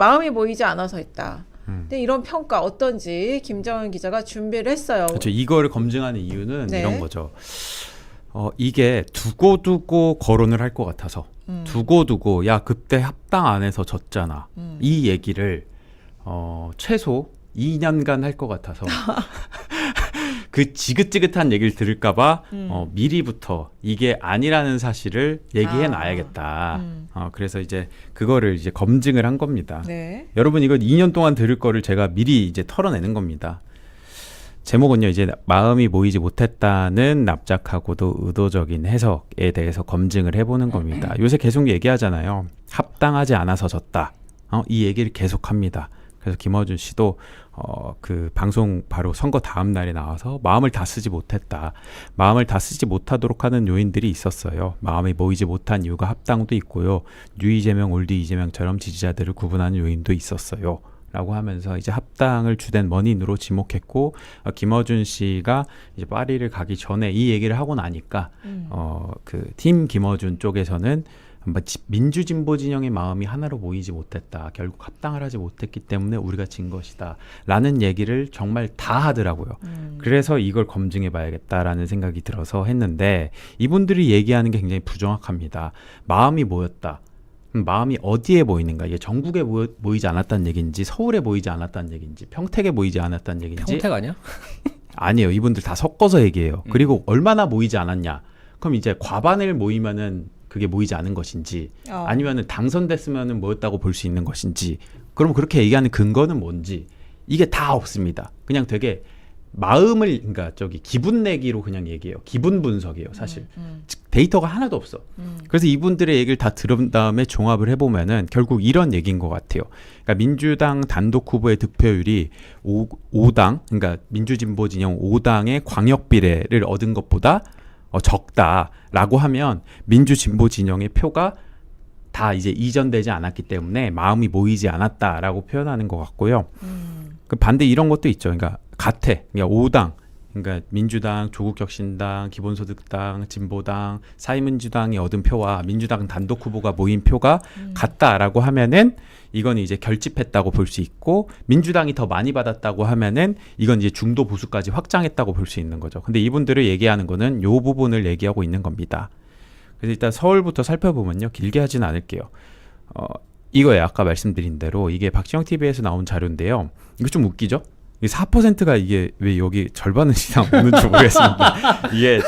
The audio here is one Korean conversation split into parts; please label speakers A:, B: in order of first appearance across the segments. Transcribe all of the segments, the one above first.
A: 마음이 모이지 않아서 했다. 근데 이런 평가 어떤지 김정은 기자가 준비를 했어요.
B: 그렇죠. 이거를 검증하는 이유는
A: 네.
B: 이런 거죠. 이게 두고두고 거론을 할 것 같아서 두고두고 야 그때 합당 안 해서 졌잖아. 이 얘기를 최소 2년간 할 것 같아서 그 지긋지긋한 얘기를 들을까봐 미리부터 이게 아니라는 사실을 얘기해 놔야겠다. 그래서 이제 그거를 이제 검증을 한 겁니다.
A: 네.
B: 여러분 이거 2년 동안 들을 거를 제가 미리 이제 털어내는 겁니다. 제목은요, 이제 마음이 모이지 못했다는 납작하고도 의도적인 해석에 대해서 검증을 해보는 겁니다. 요새 계속 얘기하잖아요. 합당하지 않아서 졌다. 이 얘기를 계속합니다. 그래서 김어준 씨도 그 방송 바로 선거 다음 날에 나와서 마음을 다쓰지 못했다. 마음을 다쓰지 못하도록 하는 요인들이 있었어요. 마음이 모이지 못한 이유가 합당도 있고요. 뉴 이재명, 올드 이재명처럼 지지자들을 구분하는 요인도 있었어요. 라고 하면서 이제 합당을 주된 원인으로 지목했고 김어준 씨가 이제 파리를 가기 전에 이 얘기를 하고 나니까 그 팀 김어준 쪽에서는 민주진보 진영의 마음이 하나로 모이지 못했다. 결국 합당을 하지 못했기 때문에 우리가 진 것이다. 라는 얘기를 정말 다 하더라고요. 그래서 이걸 검증해 봐야겠다라는 생각이 들어서 했는데 이분들이 얘기하는 게 굉장히 부정확합니다. 마음이 모였다. 마음이 어디에 모이는가? 이게 전국에 모이지 않았다는 얘기인지 서울에 모이지 않았다는 얘기인지 평택에 모이지 않았다는 얘기인지
C: 평택 아니야?
B: 아니에요. 이분들 다 섞어서 얘기해요. 그리고 얼마나 모이지 않았냐? 그럼 이제 과반을 모이면은 그게 모이지 않은 것인지 아니면은 당선됐으면은 모였다고 볼 수 있는 것인지 그럼 그렇게 얘기하는 근거는 뭔지 이게 다 없습니다. 그냥 되게 마음을 그러니까 기분 내기로 그냥 얘기해요. 기분 분석이에요, 사실. 데이터가 하나도 없어. 그래서 이분들의 얘기를 다 들은 다음에 종합을 해보면은 결국 이런 얘기인 것 같아요. 그러니까 민주당 단독 후보의 득표율이 5당, 그러니까 민주진보 진영 5당의 광역 비례를 얻은 것보다 적다라고 하면 민주진보 진영의 표가 다 이제 이전되지 않았기 때문에 마음이 모이지 않았다라고 표현하는 것 같고요. 그 반대 이런 것도 있죠. 그러니까 같아. 그러니까 5당, 그러니까 민주당, 조국혁신당, 기본소득당, 진보당, 사회민주당이 얻은 표와 민주당 단독 후보가 모인 표가 같다라고 하면은 이건 이제 결집했다고 볼 수 있고 민주당이 더 많이 받았다고 하면은 이건 이제 중도 보수까지 확장했다고 볼 수 있는 거죠. 근데 이분들을 얘기하는 거는 요 부분을 얘기하고 있는 겁니다. 그래서 일단 서울부터 살펴보면요. 길게 하진 않을게요. 이거예요. 아까 말씀드린 대로 이게 박지영 TV에서 나온 자료인데요. 이거 좀 웃기죠? 4%가 이게 왜 여기 절반은 이상 없는지 모르겠습니다. 이게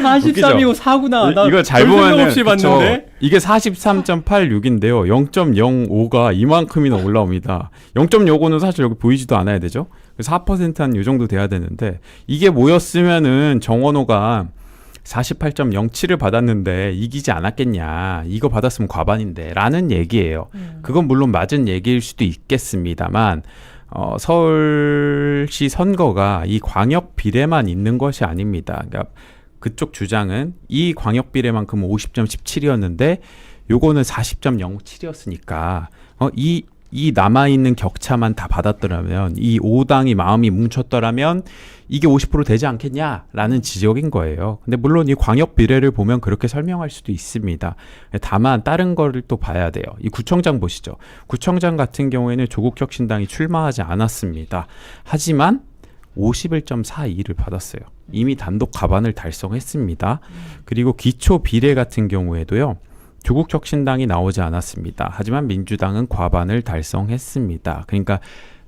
C: 43이고 4구나. 나
B: 이거 잘
C: 별 생각
B: 보면은
C: 없이 봤는데.
B: 이게 43.86인데요. 0.05가 이만큼이나 올라옵니다. 0.05는 사실 여기 보이지도 않아야 되죠. 4% 한 이 정도 돼야 되는데 이게 모였으면은 정원호가 48.07을 받았는데 이기지 않았겠냐. 이거 받았으면 과반인데 라는 얘기예요. 그건 물론 맞은 얘기일 수도 있겠습니다만 서울시 선거가 이 광역 비례만 있는 것이 아닙니다. 그러니까 그쪽 주장은 이 광역 비례만큼은 50.17이었는데 요거는 40.07이었으니까 이 남아있는 격차만 다 받았더라면 이 5당이 마음이 뭉쳤더라면 이게 50% 되지 않겠냐라는 지적인 거예요. 근데 물론 이 광역 비례를 보면 그렇게 설명할 수도 있습니다. 다만 다른 거를 또 봐야 돼요. 이 구청장 보시죠. 구청장 같은 경우에는 조국혁신당이 출마하지 않았습니다. 하지만 51.42를 받았어요. 이미 단독 과반을 달성했습니다. 그리고 기초 비례 같은 경우에도요. 조국혁신당이 나오지 않았습니다. 하지만 민주당은 과반을 달성했습니다. 그러니까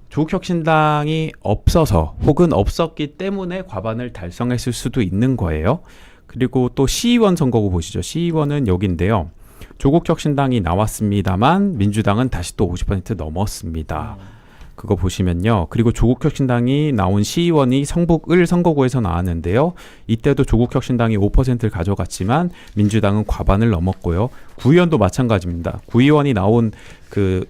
B: 조국혁신당이 없어서 혹은 없었기 때문에 과반을 달성했을 수도 있는 거예요. 그리고 또 시의원 선거구 보시죠. 시의원은 여기인데요. 조국혁신당이 나왔습니다만 민주당은 다시 또 50% 넘었습니다. 그거 보시면요. 그리고 조국혁신당이 나온 시의원이 성북을 선거구에서 나왔는데요. 이때도 조국혁신당이 5%를 가져갔지만 민주당은 과반을 넘었고요. 구의원도 마찬가지입니다. 구의원이 나온 그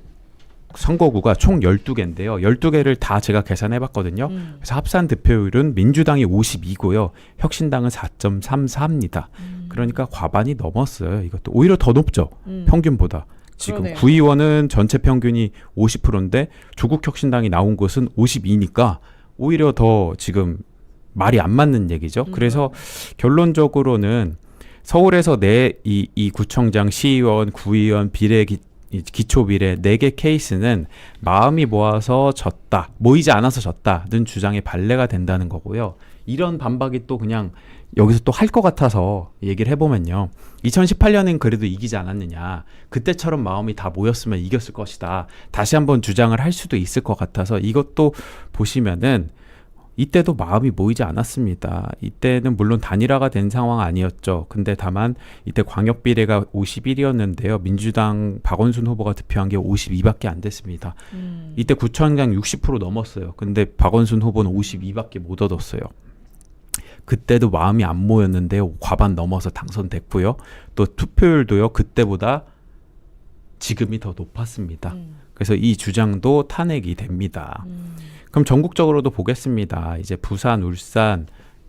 B: 선거구가 총 12개인데요. 12개를 다 제가 계산해봤거든요. 그래서 합산 득표율은 민주당이 52고요. 혁신당은 4.34입니다. 그러니까 과반이 넘었어요. 이것도 오히려 더 높죠. 평균보다. 지금
A: 그러네요.
B: 구의원은 전체 평균이 50%인데 조국혁신당이 나온 곳은 52니까 오히려 더 지금 말이 안 맞는 얘기죠. 그래서 결론적으로는 서울에서 이 구청장, 시의원, 구의원, 이 기초 비례 4개 케이스는 마음이 모이지 않아서 졌다는 주장의 반례가 된다는 거고요. 이런 반박이 또 그냥 여기서 또 할 것 같아서 얘기를 해보면요. 2018년엔 그래도 이기지 않았느냐. 그때처럼 마음이 다 모였으면 이겼을 것이다. 다시 한번 주장을 할 수도 있을 것 같아서 이것도 보시면은 이때도 마음이 모이지 않았습니다. 이때는 물론 단일화가 된 상황 아니었죠. 근데 다만 이때 광역 비례가 51이었는데요. 민주당 박원순 후보가 득표한 게 52밖에 안 됐습니다. 이때 구청장 60% 넘었어요. 근데 박원순 후보는 52밖에 못 얻었어요. 그때도 마음이 안 모였는데 과반 넘어서 당선됐고요. 또 투표율도요. 그때보다 지금이 더 높았습니다. 그래서 이 주장도 탄핵이 됩니다. 그럼 전국적으로도 보겠습니다. 이제 부산, 울산,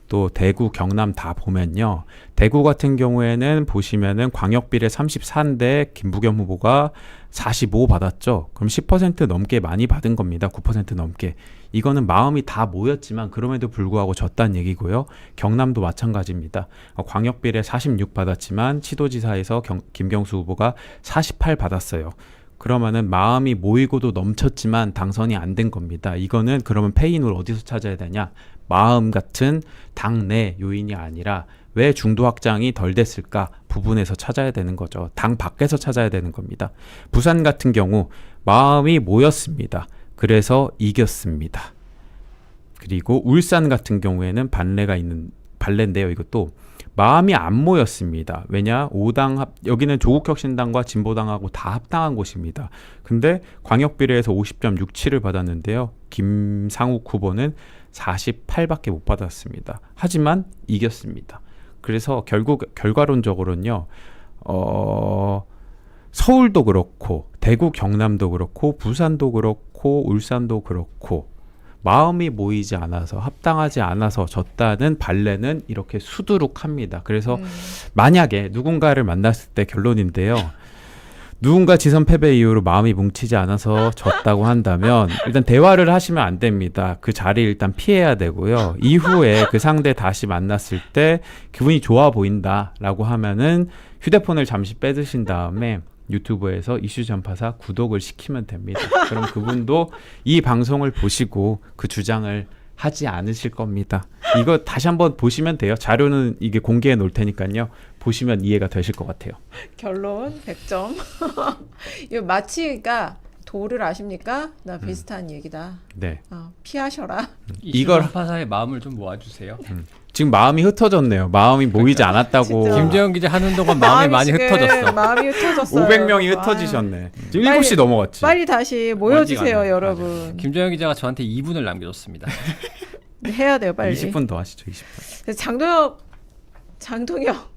B: 또 대구, 경남 다 보면요. 대구 같은 경우에는 보시면은 광역비례 34인데 김부겸 후보가 45 받았죠. 그럼 10% 넘게 많이 받은 겁니다. 9% 넘게. 이거는 마음이 다 모였지만 그럼에도 불구하고 졌다는 얘기고요. 경남도 마찬가지입니다. 광역비례 46 받았지만 시도지사에서 김경수 후보가 48 받았어요. 그러면은 마음이 모이고도 넘쳤지만 당선이 안 된 겁니다. 이거는 그러면 패인을 어디서 찾아야 되냐? 마음 같은 당내 요인이 아니라 왜 중도 확장이 덜 됐을까 부분에서 찾아야 되는 거죠. 당 밖에서 찾아야 되는 겁니다. 부산 같은 경우 마음이 모였습니다. 그래서 이겼습니다. 그리고 울산 같은 경우에는 반례인데요. 이것도 마음이 안 모였습니다. 왜냐? 5당 여기는 조국혁신당과 진보당하고 다 합당한 곳입니다. 근데 광역비례에서 50.67을 받았는데요. 김상욱 후보는 48밖에 못 받았습니다. 하지만 이겼습니다. 그래서 결국 결과론적으로는요. 서울도 그렇고 대구 경남도 그렇고 부산도 그렇고 울산도 그렇고 마음이 모이지 않아서 합당하지 않아서 졌다는 반례는 이렇게 수두룩합니다. 그래서 만약에 누군가를 만났을 때 결론인데요. 누군가 지선 패배 이후로 마음이 뭉치지 않아서 졌다고 한다면 일단 대화를 하시면 안 됩니다. 그 자리 일단 피해야 되고요. 이후에 그 상대 다시 만났을 때 기분이 좋아 보인다라고 하면은 휴대폰을 잠시 빼드신 다음에 유튜브에서 이슈 전파사 구독을 시키면 됩니다. 그럼 그분도 이 방송을 보시고 그 주장을 하지 않으실 겁니다. 이거 다시 한번 보시면 돼요. 자료는 이게 공개해 놓을 테니까요. 보시면 이해가 되실 것 같아요.
A: 결론 100점. 이거 마치가 도를 아십니까? 나 비슷한 얘기다.
B: 네.
A: 피하셔라.
C: 이걸 파사의 마음을 좀 모아주세요.
B: 지금 마음이 흩어졌네요. 마음이 모이지 않았다고.
A: 진짜.
C: 김재현 기자 하는 동안 마음이 많이
A: 지금
C: 흩어졌어.
A: 마음이 흩어졌어요.
B: 500명이
A: 여러분.
B: 흩어지셨네. 지금
A: 빨리-
B: 7시 넘어갔지.
A: 빨리 다시 모여주세요,
C: 멀지가
A: 여러분.
C: 김재현 기자가 저한테 2분을 남겨줬습니다.
A: 해야 돼요, 빨리.
B: 20분 더 하시죠. 20분.
A: 그래서 장동혁